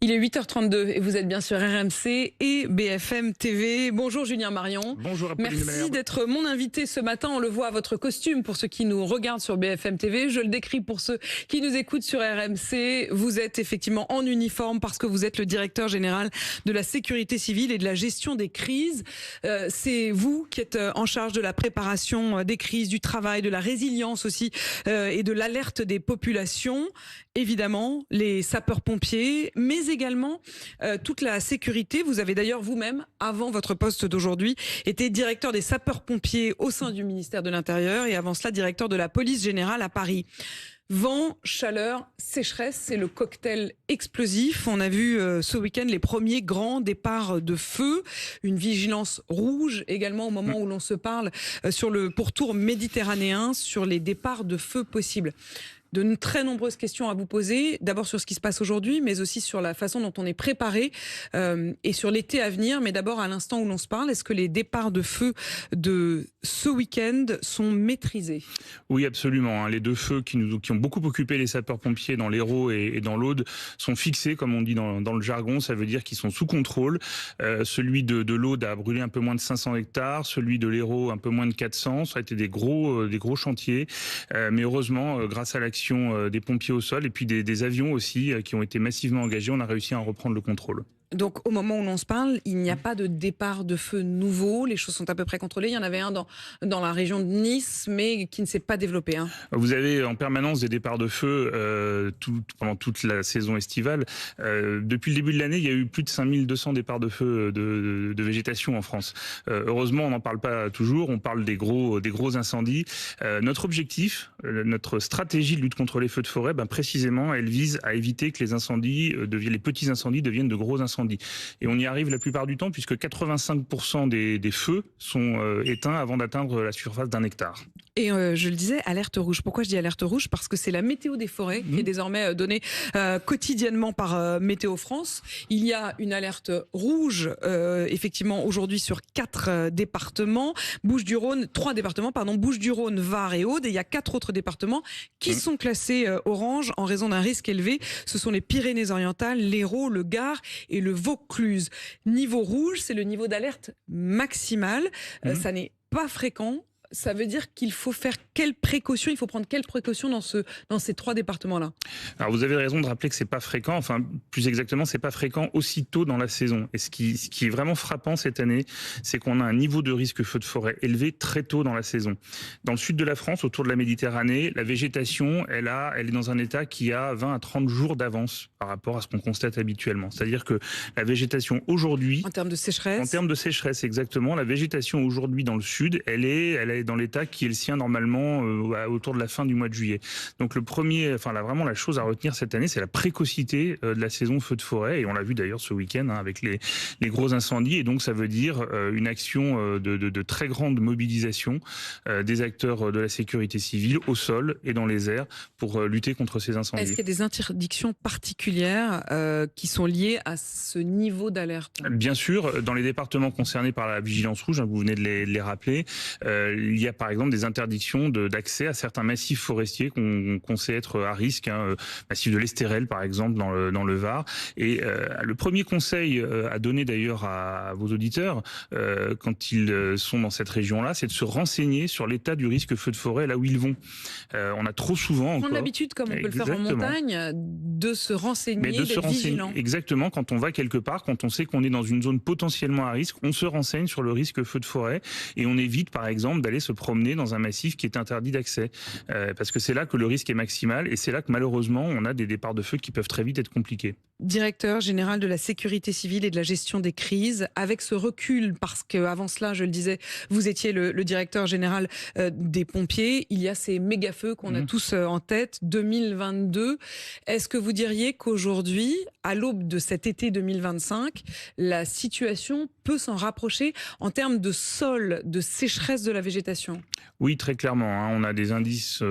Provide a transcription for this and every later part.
Il est 8h32 et vous êtes bien sur RMC et BFM TV. Bonjour Julien Marion. Bonjour Apolline Merci Malherbe. d'être mon invité ce matin. On le voit à votre costume pour ceux qui nous regardent sur BFM TV. Je le décris pour ceux qui nous écoutent sur RMC. Vous êtes effectivement en uniforme parce que vous êtes le directeur général de la sécurité civile et de la gestion des crises. C'est vous qui êtes en charge de la préparation des crises, du travail, de la résilience aussi et de l'alerte des populations. Évidemment, les sapeurs-pompiers, mais également toute la sécurité. Vous avez d'ailleurs vous-même, avant votre poste d'aujourd'hui, été directeur des sapeurs-pompiers au sein du ministère de l'Intérieur et avant cela directeur de la police générale à Paris. Vent, chaleur, sécheresse, c'est le cocktail explosif. On a vu ce week-end les premiers grands départs de feu, une vigilance rouge également au moment où l'on se parle sur le pourtour méditerranéen, sur les départs de feu possibles. De très nombreuses questions à vous poser, d'abord sur ce qui se passe aujourd'hui, mais aussi sur la façon dont on est préparé et sur l'été à venir. Mais d'abord, à l'instant où l'on se parle, est-ce que les départs de feu de ce week-end sont maîtrisés ? Oui, absolument. Les deux feux qui ont beaucoup occupé les sapeurs-pompiers dans l'Hérault et dans l'Aude sont fixés, comme on dit dans le jargon. Ça veut dire qu'ils sont sous contrôle. Celui de l'Aude a brûlé un peu moins de 500 hectares, celui de l'Hérault un peu moins de 400. Ça a été des gros chantiers. Mais heureusement, grâce à l'action des pompiers au sol et puis des avions aussi qui ont été massivement engagés, on a réussi à en reprendre le contrôle. Donc au moment où l'on se parle, il n'y a pas de départ de feu nouveau, les choses sont à peu près contrôlées. Il y en avait un dans la région de Nice, mais qui ne s'est pas développé. Vous avez en permanence des départs de feu pendant toute la saison estivale. Depuis le début de l'année, il y a eu plus de 5200 départs de feu de végétation en France. Heureusement, on n'en parle pas toujours, on parle des gros incendies. Notre objectif, notre stratégie de lutte contre les feux de forêt, précisément, elle vise à éviter que les petits incendies deviennent de gros incendies. Et on y arrive la plupart du temps puisque 85% des feux sont éteints avant d'atteindre la surface d'un hectare. Et je le disais, alerte rouge. Pourquoi je dis alerte rouge ? Parce que c'est la météo des forêts qui est désormais donnée quotidiennement par Météo France. Il y a une alerte rouge effectivement aujourd'hui sur 3 départements, Bouches-du-Rhône, Var et Aude. Et il y a 4 autres départements qui sont classés orange en raison d'un risque élevé. Ce sont les Pyrénées-Orientales, l'Hérault, le Gard et le Vaucluse. Niveau rouge, c'est le niveau d'alerte maximal. Ça n'est pas fréquent. Ça veut dire qu'il faut faire quelles précautions ? Il faut prendre quelles précautions dans ces 3 départements-là ? Alors vous avez raison de rappeler que c'est pas fréquent. Enfin, plus exactement, c'est pas fréquent aussitôt dans la saison. Et ce qui est vraiment frappant cette année, c'est qu'on a un niveau de risque feu de forêt élevé très tôt dans la saison. Dans le sud de la France, autour de la Méditerranée, la végétation, elle est dans un état qui a 20 à 30 jours d'avance par rapport à ce qu'on constate habituellement. C'est-à-dire que la végétation aujourd'hui, en termes de sécheresse, exactement, la végétation aujourd'hui dans le sud, elle est dans l'état qui est le sien normalement autour de la fin du mois de juillet. Donc vraiment la chose à retenir cette année, c'est la précocité de la saison feu de forêt, et on l'a vu d'ailleurs ce week-end avec les gros incendies, et donc ça veut dire une action de très grande mobilisation des acteurs de la sécurité civile au sol et dans les airs pour lutter contre ces incendies. Est-ce qu'il y a des interdictions particulières qui sont liées à ce niveau d'alerte ? Bien sûr, dans les départements concernés par la vigilance rouge, vous venez de les rappeler, il y a par exemple des interdictions d'accès à certains massifs forestiers qu'on sait être à risque, massif de l'Estérel par exemple dans le Var. Et le premier conseil à donner d'ailleurs à vos auditeurs quand ils sont dans cette région-là, c'est de se renseigner sur l'état du risque feu de forêt là où ils vont. On a trop souvent prendre l'habitude, comme on peut le faire en montagne, de se renseigner, d'être vigilant. Exactement, quand on va quelque part, quand on sait qu'on est dans une zone potentiellement à risque, on se renseigne sur le risque feu de forêt et on évite par exemple d'aller se promener dans un massif qui est interdit d'accès. Parce que c'est là que le risque est maximal et c'est là que malheureusement on a des départs de feu qui peuvent très vite être compliqués. Directeur général de la sécurité civile et de la gestion des crises, avec ce recul, parce qu'avant cela, je le disais, vous étiez le directeur général des pompiers, il y a ces méga-feux qu'on a tous en tête, 2022. Est-ce que vous diriez qu'aujourd'hui, à l'aube de cet été 2025, la situation peut s'en rapprocher en termes de sol, de sécheresse de la végétation ? Oui, très clairement. On a des indices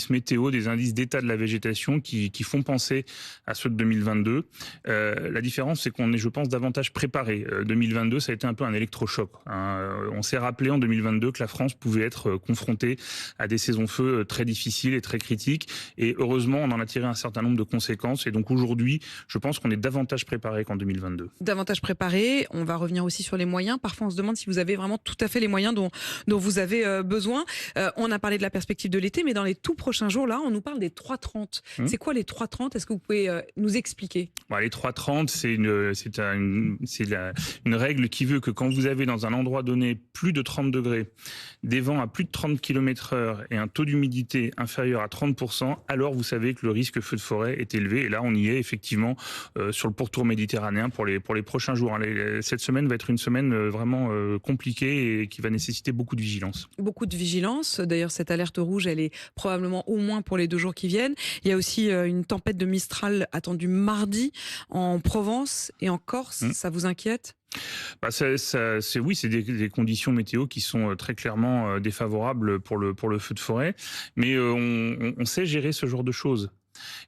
météo, des indices d'état de la végétation qui font penser à ceux de 2022. La différence, c'est qu'on est, je pense, davantage préparé. 2022, ça a été un peu un électrochoc. On s'est rappelé en 2022 que la France pouvait être confrontée à des saisons feu très difficiles et très critiques. Et heureusement, on en a tiré un certain nombre de conséquences. Et donc aujourd'hui, je pense qu'on est davantage préparé qu'en 2022. Davantage préparé. On va revenir aussi sur les moyens. Parfois, on se demande si vous avez vraiment tout à fait les moyens dont vous avez besoin. On a parlé de la perspective de l'été, mais dans les tout prochains jours, là, on nous parle des 3,30. C'est quoi les 3,30 ? Est-ce que vous pouvez nous expliquer ? Les 3,30, c'est une règle qui veut que quand vous avez dans un endroit donné plus de 30 degrés, des vents à plus de 30 km/h et un taux d'humidité inférieur à 30%, alors vous savez que le risque feu de forêt est élevé. Et là, on y est effectivement sur le pourtour méditerranéen pour les prochains jours. Cette semaine va être une semaine vraiment compliquée et qui va nécessiter beaucoup de vigilance. Beaucoup de vigilance. D'ailleurs, cette alerte rouge, elle est probablement au moins pour les 2 jours qui viennent. Il y a aussi une tempête de Mistral attendue mardi en Provence et en Corse. Ça vous inquiète ? C'est des conditions météo qui sont très clairement défavorables pour le feu de forêt. Mais on sait gérer ce genre de choses.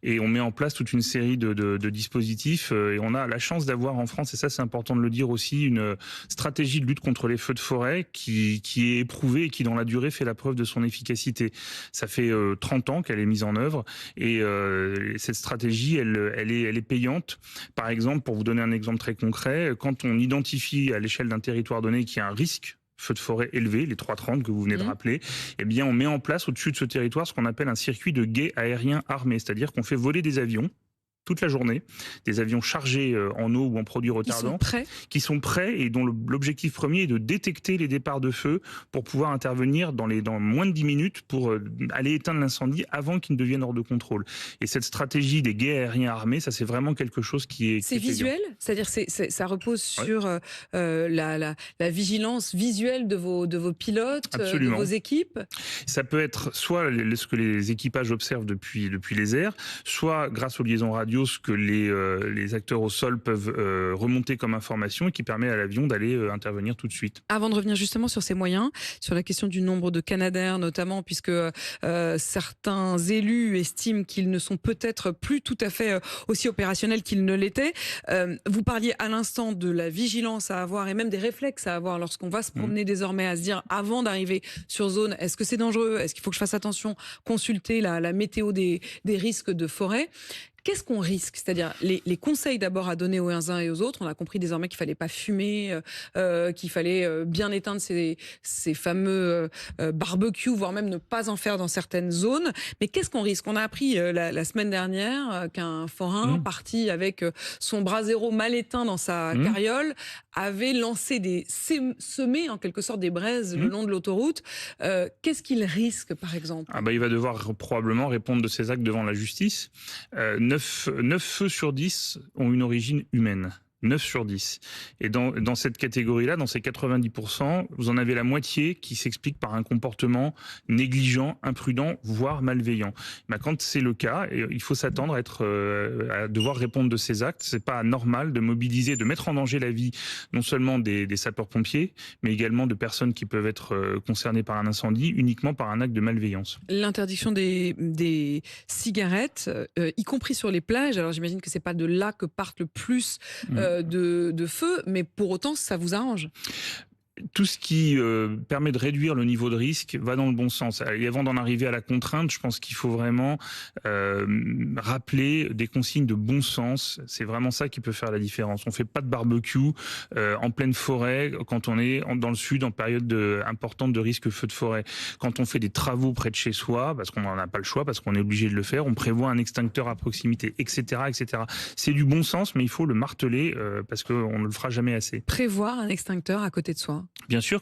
Et on met en place toute une série de dispositifs et on a la chance d'avoir en France, et ça c'est important de le dire aussi, une stratégie de lutte contre les feux de forêt qui est éprouvée et qui dans la durée fait la preuve de son efficacité. Ça fait 30 ans qu'elle est mise en œuvre et cette stratégie elle est payante. Par exemple, pour vous donner un exemple très concret, quand on identifie à l'échelle d'un territoire donné qu'il y a un risque feu de forêt élevé, les 3,30 que vous venez de rappeler, eh bien on met en place au-dessus de ce territoire ce qu'on appelle un circuit de guet aérien armé, c'est-à-dire qu'on fait voler des avions toute la journée, des avions chargés en eau ou en produits retardants, qui sont prêts et dont l'objectif premier est de détecter les départs de feu pour pouvoir intervenir dans moins de 10 minutes pour aller éteindre l'incendie avant qu'il ne devienne hors de contrôle. Et cette stratégie des guets aériens armés, ça c'est vraiment quelque chose qui est... C'est visuel ? C'est-à-dire ça repose sur la vigilance visuelle de vos pilotes, Absolument. de vos équipes ? Ça peut être soit ce que les équipages observent depuis les airs, soit grâce aux liaisons radio, ce que les acteurs au sol peuvent remonter comme information et qui permet à l'avion d'aller intervenir tout de suite. Avant de revenir justement sur ces moyens, sur la question du nombre de Canadair notamment, puisque certains élus estiment qu'ils ne sont peut-être plus tout à fait aussi opérationnels qu'ils ne l'étaient. Vous parliez à l'instant de la vigilance à avoir et même des réflexes à avoir lorsqu'on va se promener désormais, à se dire avant d'arriver sur zone, est-ce que c'est dangereux ? Est-ce qu'il faut que je fasse attention ? Consulter la météo des risques de forêt. Qu'est-ce qu'on risque ? C'est-à-dire les conseils d'abord à donner aux uns et aux autres. On a compris désormais qu'il fallait pas fumer, qu'il fallait bien éteindre ces fameux barbecues, voire même ne pas en faire dans certaines zones. Mais qu'est-ce qu'on risque ? On a appris la semaine dernière qu'un forain parti avec son bras zéro mal éteint dans sa carriole avait lancé semé en quelque sorte des braises le long de l'autoroute. Qu'est-ce qu'il risque par exemple ? Il va devoir probablement répondre de ses actes devant la justice. 9 feux sur 10 ont une origine humaine. 9 sur 10. Et dans cette catégorie-là, dans ces 90%, vous en avez la moitié qui s'explique par un comportement négligent, imprudent, voire malveillant. Quand c'est le cas, il faut s'attendre à devoir répondre de ces actes. C'est pas normal de mobiliser, de mettre en danger la vie non seulement des sapeurs-pompiers, mais également de personnes qui peuvent être concernées par un incendie uniquement par un acte de malveillance. L'interdiction des cigarettes, y compris sur les plages. Alors j'imagine que c'est pas de là que partent le plus de feu, mais pour autant, ça vous arrange ? Tout ce qui permet de réduire le niveau de risque va dans le bon sens. Et avant d'en arriver à la contrainte, je pense qu'il faut vraiment rappeler des consignes de bon sens. C'est vraiment ça qui peut faire la différence. On fait pas de barbecue en pleine forêt quand on est dans le sud en période importante de risque feu de forêt. Quand on fait des travaux près de chez soi, parce qu'on n'en a pas le choix, parce qu'on est obligé de le faire, on prévoit un extincteur à proximité, etc., etc. C'est du bon sens, mais il faut le marteler parce qu'on ne le fera jamais assez. Prévoir un extincteur à côté de soi. Bien sûr,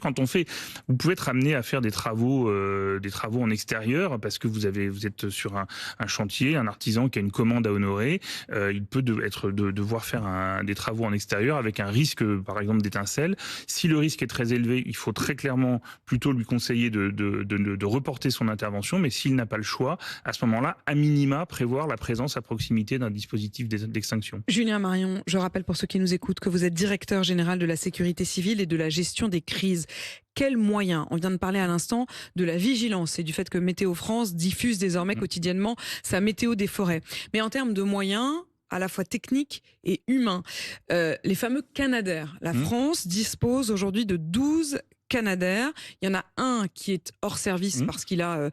vous pouvez être amené à faire des travaux en extérieur parce que vous êtes sur un chantier, un artisan qui a une commande à honorer. Il peut devoir faire des travaux en extérieur avec un risque, par exemple, d'étincelle. Si le risque est très élevé, il faut très clairement plutôt lui conseiller de reporter son intervention. Mais s'il n'a pas le choix, à ce moment-là, à minima, prévoir la présence à proximité d'un dispositif d'extinction. Julien Marion, je rappelle pour ceux qui nous écoutent que vous êtes directeur général de la sécurité civile et de la gestion des crises. Quels moyens ? On vient de parler à l'instant de la vigilance et du fait que Météo France diffuse désormais quotidiennement sa météo des forêts. Mais en termes de moyens, à la fois technique et humain. Les fameux Canadair. La France dispose aujourd'hui de 12 Canadair. Il y en a un qui est hors service parce qu'il a,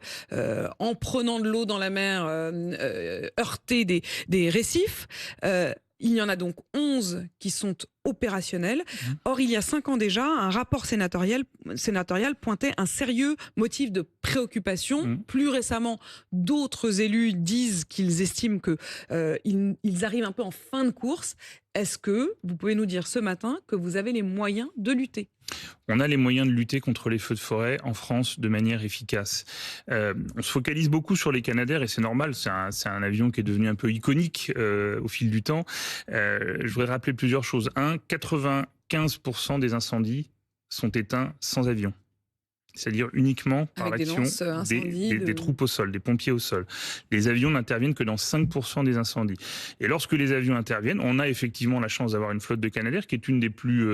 en prenant de l'eau dans la mer, heurté des récifs. Il y en a donc 11 qui sont opérationnels. Or, il y a 5 ans déjà, un rapport sénatorial pointait un sérieux motif de préoccupation. Plus récemment, d'autres élus disent qu'ils estiment qu'ils arrivent un peu en fin de course. Est-ce que vous pouvez nous dire ce matin que vous avez les moyens de lutter ? On a les moyens de lutter contre les feux de forêt en France de manière efficace. On se focalise beaucoup sur les Canadair et c'est normal, c'est un avion qui est devenu un peu iconique au fil du temps. Je voudrais rappeler plusieurs choses. 95% des incendies sont éteints sans avion. C'est-à-dire uniquement par l'action des troupes au sol, des pompiers au sol. Les avions n'interviennent que dans 5% des incendies. Et lorsque les avions interviennent, on a effectivement la chance d'avoir une flotte de Canadair qui est une des plus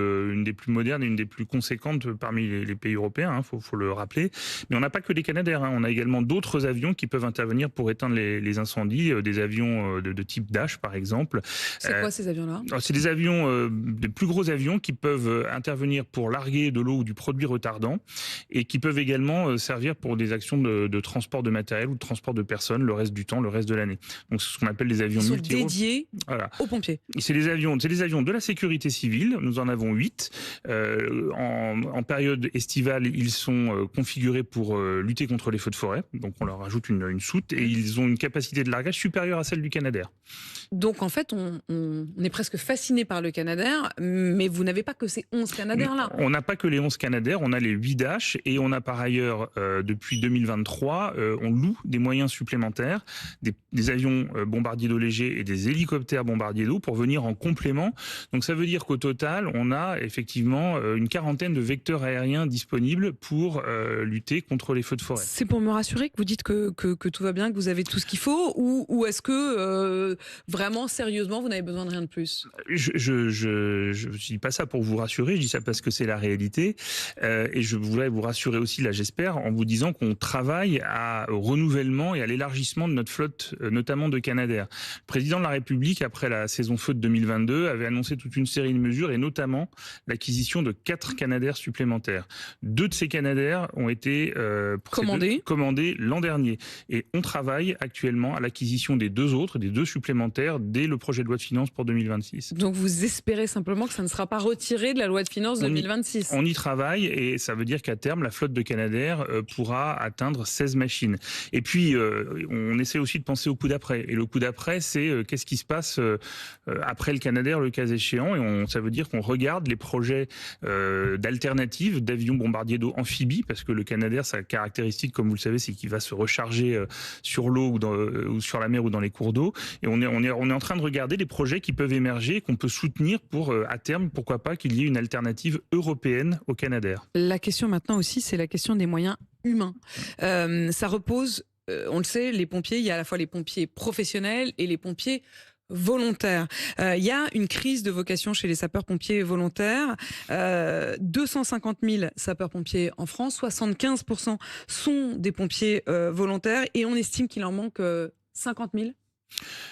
modernes et une des plus conséquentes parmi les pays européens, faut le rappeler. Mais on n'a pas que les Canadair, on a également d'autres avions qui peuvent intervenir pour éteindre les incendies, des avions de type Dash par exemple. C'est quoi ces avions-là ? C'est des avions, des plus gros avions qui peuvent intervenir pour larguer de l'eau ou du produit retardant et qui peuvent également servir pour des actions de transport de matériel ou de transport de personnes le reste du temps, le reste de l'année. Donc c'est ce qu'on appelle les avions multirôles. Dédiés aux pompiers. C'est des avions de la sécurité civile. Nous en avons 8. En période estivale, ils sont configurés pour lutter contre les feux de forêt. Donc on leur ajoute une soute et ils ont une capacité de largage supérieure à celle du Canadair. Donc en fait, on est presque fasciné par le Canadair, mais vous n'avez pas que ces 11 Canadair-là. On n'a pas que les 11 Canadair, on a les 8 Dash et on a par ailleurs, depuis 2023, on loue des moyens supplémentaires, des avions bombardiers d'eau légers et des hélicoptères bombardiers d'eau pour venir en complément. Donc ça veut dire qu'au total, on a effectivement une quarantaine de vecteurs aériens disponibles pour lutter contre les feux de forêt. C'est pour me rassurer que vous dites que tout va bien, que vous avez tout ce qu'il faut, ou est-ce que vraiment, sérieusement, vous n'avez besoin de rien de plus ? Je dis pas ça pour vous rassurer, je dis ça parce que c'est la réalité. Et je voudrais vous rassurer aussi, là j'espère, en vous disant qu'on travaille au renouvellement et à l'élargissement de notre flotte, notamment de Canadair. Le président de la République, après la saison feu de 2022, avait annoncé toute une série de mesures et notamment l'acquisition de 4 Canadair supplémentaires. 2 de ces Canadair ont été commandés l'an dernier. Et on travaille actuellement à l'acquisition des 2 autres, des 2 supplémentaires, dès le projet de loi de finances pour 2026. Donc vous espérez simplement que ça ne sera pas retiré de la loi de finances 2026 ? On y travaille et ça veut dire qu'à terme, la flotte de Canadair pourra atteindre 16 machines. Et puis, on essaie aussi de penser au coup d'après. Et le coup d'après, c'est qu'est-ce qui se passe après le Canadair, le cas échéant. Et ça veut dire qu'on regarde les projets d'alternatives d'avions bombardiers d'eau amphibies, parce que le Canadair, sa caractéristique, comme vous le savez, c'est qu'il va se recharger sur l'eau ou sur la mer ou dans les cours d'eau. Et on est en train de regarder les projets qui peuvent émerger, qu'on peut soutenir pour, à terme, pourquoi pas, qu'il y ait une alternative européenne au Canadair. La question maintenant aussi, c'est la question des moyens humains. Ça repose, on le sait, les pompiers, il y a à la fois les pompiers professionnels et les pompiers volontaires. Il y a une crise de vocation chez les sapeurs-pompiers volontaires. 250 000 sapeurs-pompiers en France, 75% sont des pompiers volontaires et on estime qu'il en manque 50 000.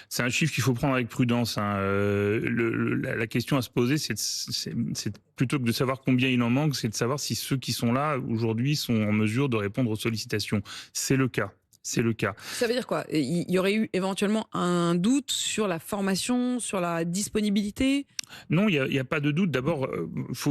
C'est un chiffre qu'il faut prendre avec prudence. La question à se poser, c'est plutôt que de savoir combien il en manque, c'est de savoir si ceux qui sont là aujourd'hui sont en mesure de répondre aux sollicitations. C'est le cas. C'est le cas. Ça veut dire quoi ? Il y aurait eu éventuellement un doute sur la formation, sur la disponibilité ? Non, il y a pas de doute. D'abord,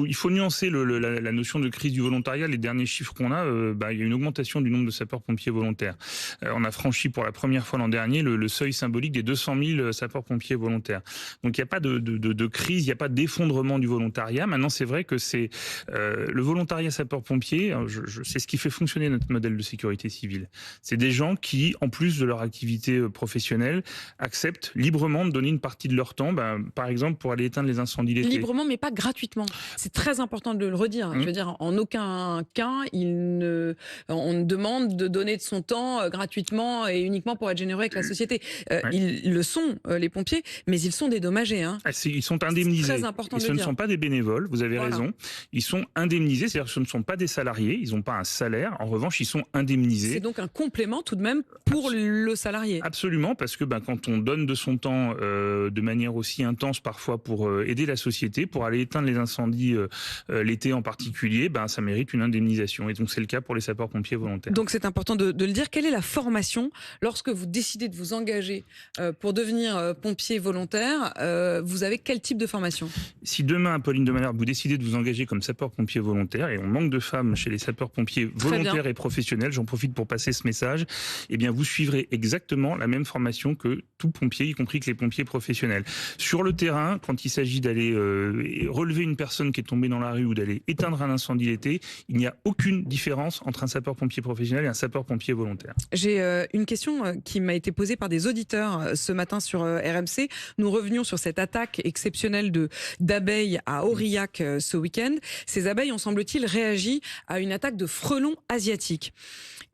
il faut nuancer la notion de crise du volontariat. Les derniers chiffres qu'on a, il y a une augmentation du nombre de sapeurs-pompiers volontaires. On a franchi pour la première fois l'an dernier le seuil symbolique des 200 000 sapeurs-pompiers volontaires. Donc il n'y a pas de crise, il n'y a pas d'effondrement du volontariat. Maintenant, c'est vrai que c'est le volontariat sapeur-pompier, c'est ce qui fait fonctionner notre modèle de sécurité civile. C'est des gens qui, en plus de leur activité professionnelle, acceptent librement de donner une partie de leur temps, par exemple pour aller éteindre les incendies d'été. Librement, mais pas gratuitement. C'est très important de le redire. Je veux dire, en aucun cas, on ne demande de donner de son temps gratuitement et uniquement pour être généreux avec la société. Ils le sont, les pompiers, mais ils sont dédommagés. Ils sont indemnisés. C'est très important de le dire. Ce ne sont pas des bénévoles, vous avez raison. Ils sont indemnisés, c'est-à-dire que ce ne sont pas des salariés, ils n'ont pas un salaire. En revanche, ils sont indemnisés. C'est donc un complément tout de même pour le salarié. Absolument, parce que quand on donne de son temps de manière aussi intense parfois pour aider la société, pour aller éteindre les incendies l'été en particulier, ça mérite une indemnisation. Et donc c'est le cas pour les sapeurs-pompiers volontaires. Donc c'est important de le dire. Quelle est la formation lorsque vous décidez de vous engager pour devenir pompier volontaire? Vous avez quel type de formation? Si demain, Pauline de Malherbe, vous décidez de vous engager comme sapeur-pompier volontaire, et on manque de femmes chez les sapeurs-pompiers volontaires et professionnels, j'en profite pour passer ce message, eh bien vous suivrez exactement la même formation que tout pompier, y compris que les pompiers professionnels. Sur le terrain, quand il s'agit d'aller relever une personne qui est tombée dans la rue ou d'aller éteindre un incendie l'été, il n'y a aucune différence entre un sapeur-pompier professionnel et un sapeur-pompier volontaire. J'ai une question qui m'a été posée par des auditeurs ce matin sur RMC. Nous revenions sur cette attaque exceptionnelle d'abeilles à Aurillac ce week-end. Ces abeilles ont, semble-t-il, réagi à une attaque de frelons asiatiques.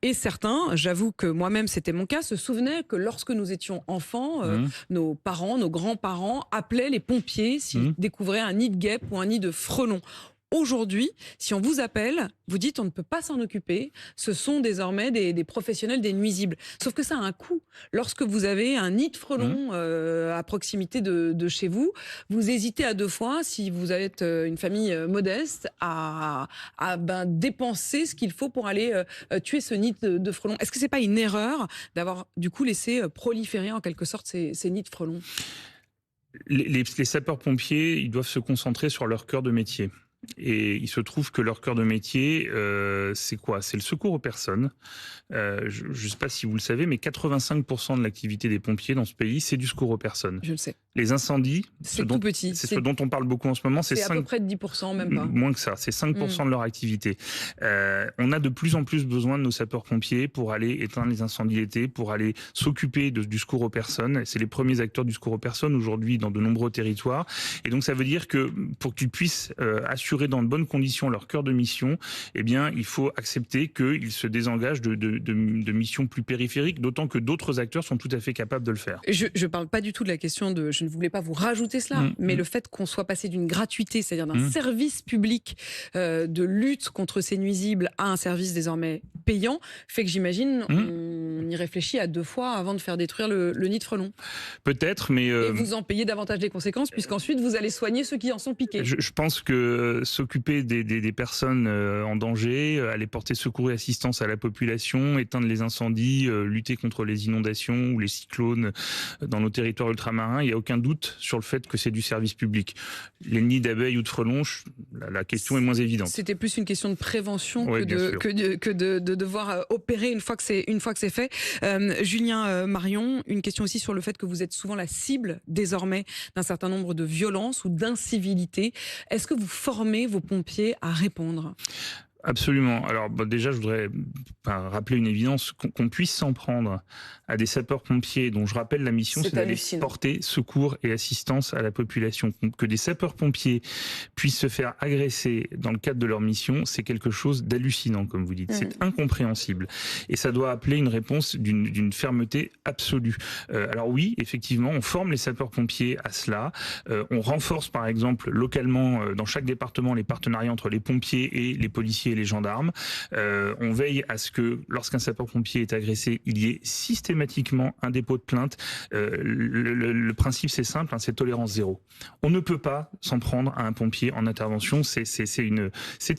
Et certains, j'avoue que moi-même c'était mon cas, se souvenaient que lorsque nous étions enfants, nos parents, nos grands-parents appelaient les pompiers s'ils découvraient un nid de guêpe ou un nid de frelons. Aujourd'hui, si on vous appelle, vous dites on ne peut pas s'en occuper, ce sont désormais des professionnels des nuisibles. Sauf que ça a un coût. Lorsque vous avez un nid de frelons à proximité de chez vous, vous hésitez à deux fois, si vous êtes une famille modeste, à dépenser ce qu'il faut pour aller tuer ce nid de frelons. Est-ce que c'est pas une erreur d'avoir du coup laissé proliférer en quelque sorte ces nids de frelons? Les sapeurs-pompiers, ils doivent se concentrer sur leur cœur de métier. Et il se trouve que leur cœur de métier, c'est quoi? C'est le secours aux personnes. Je ne sais pas si vous le savez, mais 85% de l'activité des pompiers dans ce pays, c'est du secours aux personnes. Je le sais. Les incendies, c'est tout petit. C'est ce dont on parle beaucoup en ce moment. C'est à peu près de 10%, même pas. Moins que ça, c'est 5% de leur activité. On a de plus en plus besoin de nos sapeurs-pompiers pour aller éteindre les incendies l'été, pour aller s'occuper du secours aux personnes. C'est les premiers acteurs du secours aux personnes aujourd'hui dans de nombreux territoires. Et donc ça veut dire que pour qu'ils puissent assurer dans de bonnes conditions leur cœur de mission, eh bien, il faut accepter qu'ils se désengagent de missions plus périphériques, d'autant que d'autres acteurs sont tout à fait capables de le faire. Je ne parle pas du tout de la question de... Je ne voulais pas vous rajouter cela, mais le fait qu'on soit passé d'une gratuité, c'est-à-dire d'un service public de lutte contre ces nuisibles à un service désormais payant, fait que j'imagine on y réfléchit à deux fois avant de faire détruire le nid de frelons. Peut-être, mais... Et vous en payez davantage les conséquences, puisqu'ensuite vous allez soigner ceux qui en sont piqués. Je pense que s'occuper des personnes en danger, aller porter secours et assistance à la population, éteindre les incendies, lutter contre les inondations ou les cyclones dans nos territoires ultramarins, il n'y a aucun doute sur le fait que c'est du service public. Les nids d'abeilles ou de frelons, la question est moins évidente. C'était plus une question de prévention oui, que de devoir opérer une fois que c'est fait. Julien Marion, une question aussi sur le fait que vous êtes souvent la cible désormais d'un certain nombre de violences ou d'incivilités. Est-ce que vous formez vos pompiers à répondre? Absolument. Alors déjà, je voudrais rappeler une évidence, qu'on puisse s'en prendre à des sapeurs-pompiers, dont je rappelle la mission, c'est d'aller porter secours et assistance à la population. Que des sapeurs-pompiers puissent se faire agresser dans le cadre de leur mission, c'est quelque chose d'hallucinant, comme vous dites. C'est incompréhensible. Et ça doit appeler une réponse d'une fermeté absolue. Alors oui, effectivement, on forme les sapeurs-pompiers à cela. On renforce, par exemple, localement, dans chaque département, les partenariats entre les pompiers et les policiers et les gendarmes. On veille à ce que lorsqu'un sapeur-pompier est agressé, il y ait systématiquement un dépôt de plainte. Le principe, c'est simple, c'est tolérance zéro. On ne peut pas s'en prendre à un pompier en intervention, c'est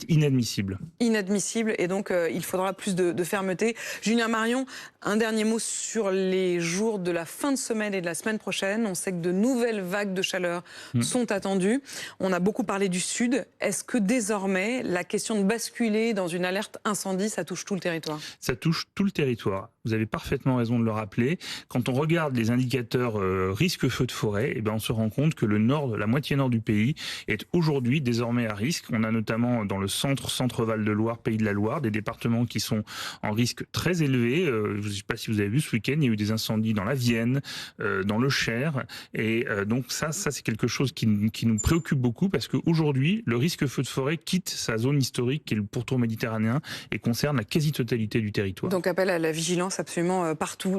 inadmissible. Inadmissible, et donc il faudra plus de fermeté. Julien Marion, un dernier mot sur les jours de la fin de semaine et de la semaine prochaine. On sait que de nouvelles vagues de chaleur sont attendues. On a beaucoup parlé du Sud. Est-ce que désormais, la question de basculer dans une alerte incendie, ça touche tout le territoire? Ça touche tout le territoire. Vous avez parfaitement raison de le rappeler. Quand on regarde les indicateurs risque feu de forêt, eh ben on se rend compte que le nord, la moitié nord du pays est aujourd'hui désormais à risque. On a notamment dans le centre Val de Loire, Pays de la Loire, des départements qui sont en risque très élevé. Je ne sais pas si vous avez vu ce week-end, il y a eu des incendies dans la Vienne, dans le Cher. Et donc ça c'est quelque chose qui nous préoccupe beaucoup, parce qu'aujourd'hui, le risque feu de forêt quitte sa zone historique, qui est le pourtour méditerranéen, et concerne la quasi-totalité du territoire. Donc appel à la vigilance absolument partout.